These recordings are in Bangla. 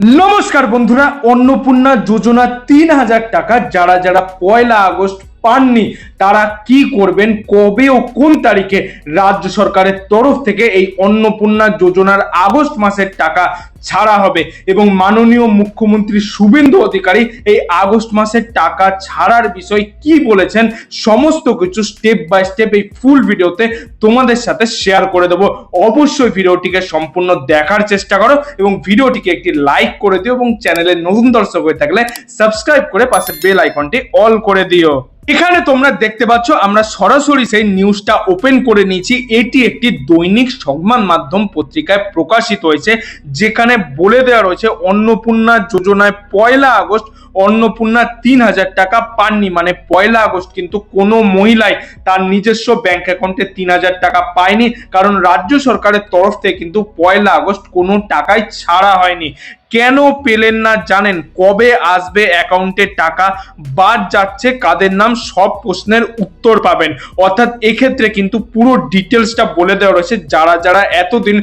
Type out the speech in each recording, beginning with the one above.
নমস্কার বন্ধুরা, অন্নপূর্ণা যোজনা ৩,০০০ টাকা যারা যারা ১ আগস্ট পাননি তারা কি করবেন, কবে ও কোন তারিখে রাজ্য সরকারের তরফ থেকে এই অন্নপূর্ণা যোজনার আগস্ট মাসের টাকা ছাড়া হবে এবং মাননীয় মুখ্যমন্ত্রী শুভেন্দু অধিকারী এই আগস্ট মাসের টাকা ছাড়ার বিষয় কি বলেছেন, সমস্ত কিছু স্টেপ বাই স্টেপ এই ফুল ভিডিওতে তোমাদের সাথে শেয়ার করে দেবো। অবশ্যই ভিডিওটিকে সম্পূর্ণ দেখার চেষ্টা করো এবং ভিডিওটিকে একটি লাইক করে দিও এবং চ্যানেলের নতুন দর্শক হয়ে থাকলে সাবস্ক্রাইব করে পাশে বেল আইকনটি অল করে দিও। এখানে তোমরা দেখতে পাচ্ছ আমরা সরাসরি সেই নিউজটা ওপেন করে নিয়েছি। এটি একটি দৈনিক সংবাদ মাধ্যম পত্রিকায় প্রকাশিত হয়েছে, যেখানে বলে দেওয়া রয়েছে অন্নপূর্ণা যোজনায় ১ আগস্ট অন্নপূর্ণা ৩,০০০ টাকা পাননি, মানে ১ আগস্ট কিন্তু কোনো মহিলাই তার নিজস্ব ব্যাংক অ্যাকাউন্টে ৩,০০০ টাকা পায়নি, কারণ রাজ্য সরকারের তরফ থেকে কিন্তু ১ আগস্ট কোনো টাকাই ছাড়া হয়নি। কেন পেলেন না জানেন? কবে আসবে অ্যাকাউন্টে টাকা, বাদ যাচ্ছে কাদের নাম, সব প্রশ্নের উত্তর পাবেন। অর্থাৎ এক্ষেত্রে কিন্তু পুরো ডিটেলসটা বলে দেওয়া রয়েছে। যারা যারা এতদিন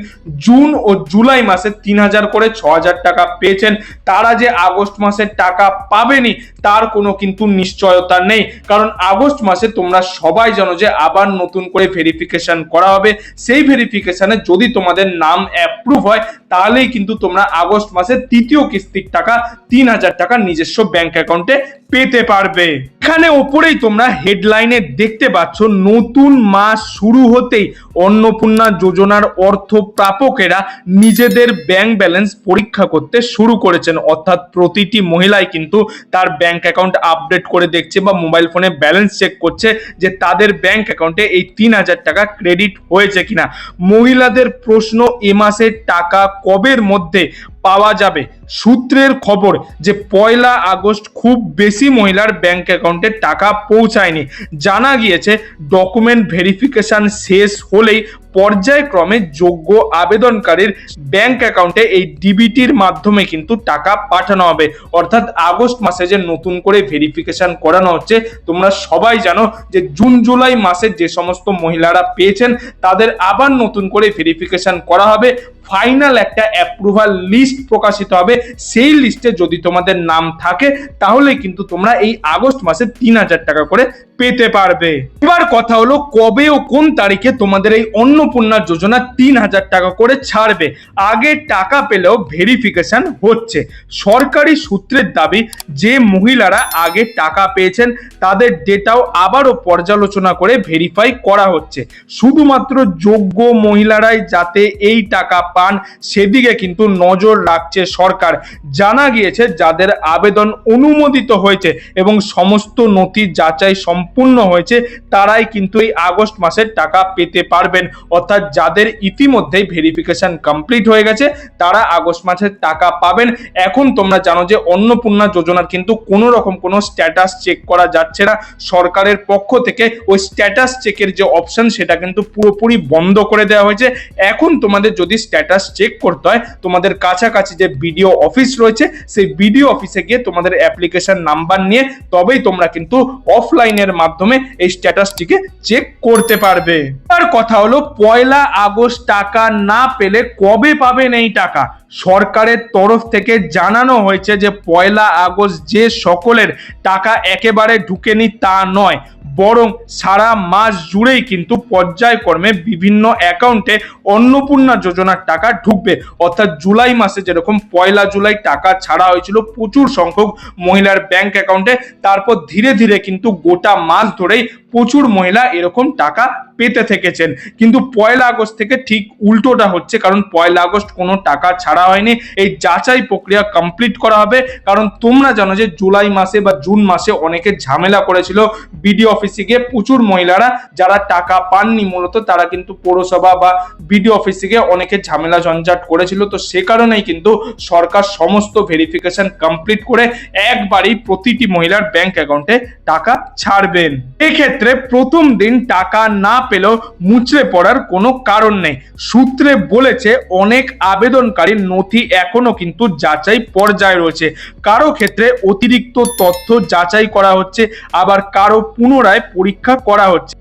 জুন ও জুলাই মাসে ৩,০০০ করে ৬,০০০ টাকা পেয়েছেন, তারা যে আগস্ট মাসের টাকা পাবেনি তার কোনো কিন্তু নিশ্চয়তা নেই, কারণ আগস্ট মাসে তোমরা সবাই জানো যে আবার নতুন করে ভেরিফিকেশন করা হবে। সেই ভেরিফিকেশনে যদি তোমাদের নাম অ্যাপ্রুভ হয় তাহলেই কিন্তু তোমরা আগস্ট মাসে তৃতীয় কিস্তির টাকা ৩,০০০ টাকা নিজস্ব ব্যাংক অ্যাকাউন্টে পেতে পারবে। এখানে ওপরেই তোমরা হেডলাইনে দেখতে পাচ্ছ, নতুন মাস শুরু হতেই অন্নপূর্ণা যোজনার অর্থ প্রাপকেরা নিজেদের ব্যাংক ব্যালেন্স পরীক্ষা করতে শুরু করেছেন। অর্থাৎ প্রতিটি মহিলাই কিন্তু তার ব্যাংক অ্যাকাউন্ট আপডেট করে দেখছে বা মোবাইল ফোনে ব্যালেন্স চেক করছে যে তাদের ব্যাংক অ্যাকাউন্টে এই ৩,০০০ টাকা ক্রেডিট হয়েছে কিনা। মহিলাদের প্রশ্ন, এ মাসের টাকা কবের মধ্যে পাওয়া যাবে? সূত্রের খবর যে ১ আগস্ট খুব বেশি মহিলার ব্যাংক অ্যাকাউন্টে টাকা পৌঁছায়নি। জানা গিয়েছে ডকুমেন্ট ভেরিফিকেশন শেষ হলেই পর্যায়ক্রমে যোগ্য আবেদনকারীর ব্যাংক অ্যাকাউন্টে এই ডিবিটির মাধ্যমে কিন্তু টাকা পাঠানো হবে। অর্থাৎ আগস্ট মাসে যে নতুন করে ভেরিফিকেশন করানো হচ্ছে, তোমরা সবাই জানো যে জুন জুলাই মাসে যে সমস্ত মহিলারা পেয়েছেন তাদের আবার নতুন করে ভেরিফিকেশন করা হবে। ফাইনাল একটা অ্যাপ্রুভাল লিস্ট প্রকাশিত হবে। সেই লিস্টে যদি তোমাদের নাম থাকে তাহলে কিন্তু তোমরা এই আগস্ট মাসে ৩,০০০ টাকা করে পেতে পারবে। এবার কথা হলো, কবে ও কোন তারিখে তোমাদের এই অন্নপূর্ণা যোজনা ৩,০০০ টাকা করে ছাড়বে। আগে টাকা পেলেও ভেরিফিকেশন হচ্ছে। সরকারি সূত্রের দাবি, যে মহিলারা আগে টাকা পেয়েছেন তাদের ডেটাও আবারও পর্যালোচনা করে ভেরিফাই করা হচ্ছে। শুধুমাত্র যোগ্য মহিলারাই যাতে এই টাকা পান সেদিকে কিন্তু নজর রাখছে সরকার। জানা গিয়েছে যাদের আবেদন অনুমোদিত হয়েছে এবং সমস্ত নথি যাচাই সম্পূর্ণ হয়েছে তারাই কিন্তু এই আগস্ট মাসের টাকা পেতে পারবেন। অর্থাৎ যাদের ইতিমধ্যেই ভেরিফিকেশন কমপ্লিট হয়ে গেছে তারা আগস্ট মাসের টাকা পাবেন। এখন তোমরা জানো যে অন্নপূর্ণা যোজনার কিন্তু কোনো রকম কোনো স্ট্যাটাস চেক করা যাচ্ছে না। সরকারের পক্ষ থেকে ওই স্ট্যাটাস চেকের যে অপশন সেটা কিন্তু পুরোপুরি বন্ধ করে দেওয়া হয়েছে। এখন তোমাদের যদি স্ট্যাটাস চেক করতে হয়, তোমাদের কাছাকাছি যে বিডিও অফিস রয়েছে সেই বিডিও অফিসে গিয়ে তোমাদের অ্যাপ্লিকেশন নাম্বার নিয়ে তবেই তোমরা কিন্তু অফলাইনের মাধ্যমে এই স্ট্যাটাসটিকে চেক করতে পারবে। আর কথা হলো, ১ আগস্ট টাকা না পেলে কবে পাবেন এই টাকা? সরকারের তরফ থেকে জানানো হয়েছে যে ১ আগস্ট যে সকলের টাকা একেবারে ঢুকেনি তা নয়, বরং সারা মাস জুড়েই কিন্তু পর্যায়ক্রমে বিভিন্ন অ্যাকাউন্টে অন্নপূর্ণা যোজনার টাকা ঢুকবে। অর্থাৎ জুলাই মাসে যেরকম ১ জুলাই টাকা ছাড়া হয়েছিল প্রচুর সংখ্যক মহিলার ব্যাংক অ্যাকাউন্টে, তারপর ধীরে ধীরে কিন্তু গোটা মাস ধরেই প্রচুর মহিলা এরকম টাকা পেতে থেকেছেন। কিন্তু ১ আগস্ট থেকে ঠিক উল্টোটা হচ্ছে, কারণ ১ আগস্ট কোনো টাকা ছাড়া হয়নি। এই যাচাই প্রক্রিয়া কমপ্লিট করা হবে, কারণ তোমরা জানো যে জুলাই মাসে বা জুন মাসে অনেকে ঝামেলা করেছিল বিডিও অফিসে গিয়ে। প্রচুর মহিলারা যারা টাকা পাননি মূলত তারা কিন্তু পৌরসভা বা বিডিও অফিসে গিয়ে অনেকে ঝামেলা ঝঞ্ঝাট করেছিল। তো সে কারণেই কিন্তু সরকার সমস্ত ভেরিফিকেশন কমপ্লিট করে একবারই প্রতিটি মহিলার ব্যাংক অ্যাকাউন্টে টাকা ছাড়বেন। এক্ষেত্রে প্রথম দিন টাকা না পেলেও মুচড়ে পড়ার কোনো কারণ নেই। সূত্রে বলেছে অনেক আবেদনকারীর নথি এখনো কিন্তু যাচাই পর্যায়ে রয়েছে। কারো ক্ষেত্রে অতিরিক্ত তথ্য যাচাই করা হচ্ছে, আবার কারো পুনরায় পরীক্ষা করা হচ্ছে।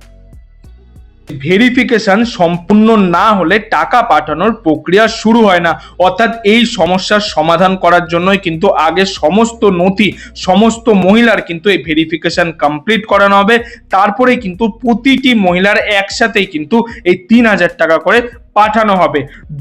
ভেরিফিকেশন সম্পূর্ণ না হলে টাকা পাঠানোর প্রক্রিয়া শুরু হয় না। অর্থাৎ এই সমস্যার সমাধান করার জন্যই কিন্তু আগে সমস্ত নথি সমস্ত মহিলার কিন্তু এই ভেরিফিকেশন কমপ্লিট করানো হবে, তারপরে কিন্তু প্রতিটি মহিলার একসাথেই কিন্তু এই 3,000 টাকা করে পাঠানো হবে।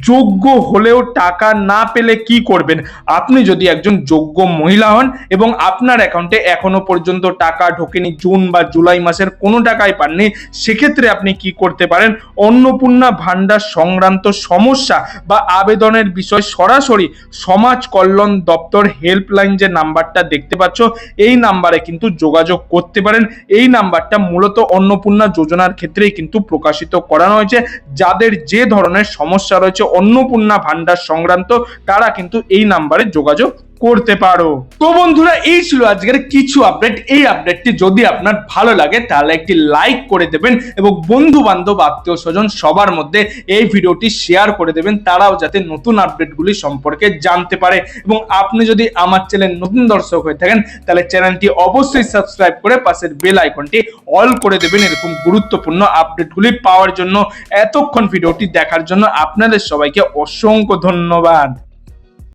যোগ্য হলেও টাকা না পেলে কি করবেন? আপনি যদি একজন যোগ্য মহিলা হন এবং আপনার অ্যাকাউন্টে এখনো পর্যন্ত টাকা ঢোকেনি, জুন বা জুলাই মাসের কোনো টাকাই পাননি, সেক্ষেত্রে আপনি কি করতে পারেন? অন্নপূর্ণা ভান্ডার সংক্রান্ত সমস্যা বা আবেদনের বিষয় সরাসরি সমাজ কল্যাণ দপ্তর হেল্পলাইন যে নাম্বারটা দেখতে পাচ্ছ, এই নাম্বারে কিন্তু যোগাযোগ করতে পারেন। এই নাম্বারটা মূলত অন্নপূর্ণা যোজনার ক্ষেত্রেই কিন্তু প্রকাশিত করানো হয়েছে। যাদের যে ধরনের সমস্যা রয়েছে অন্নপূর্ণা ভান্ডার সংক্রান্ত, তারা কিন্তু এই নাম্বারে যোগাযোগ করতে পারো। তো বন্ধুরা, এই ছিল আজকের কিছু আপডেট। এই আপডেটটি যদি আপনার ভালো লাগে তাহলে একটি লাইক করে দেবেন এবং বন্ধু বান্ধব আত্মীয় স্বজন সবার মধ্যে এই ভিডিওটি শেয়ার করে দেবেন, তারাও যাতে নতুন আপডেটগুলি সম্পর্কে জানতে পারে। এবং আপনি যদি আমার চ্যানেল নতুন দর্শক হয়ে থাকেন তাহলে চ্যানেলটি অবশ্যই সাবস্ক্রাইব করে পাশের বেল আইকনটি অল করে দেবেন এরকম গুরুত্বপূর্ণ আপডেটগুলি পাওয়ার জন্য। এতক্ষণ ভিডিওটি দেখার জন্য আপনাদের সবাইকে অসংখ্য ধন্যবাদ।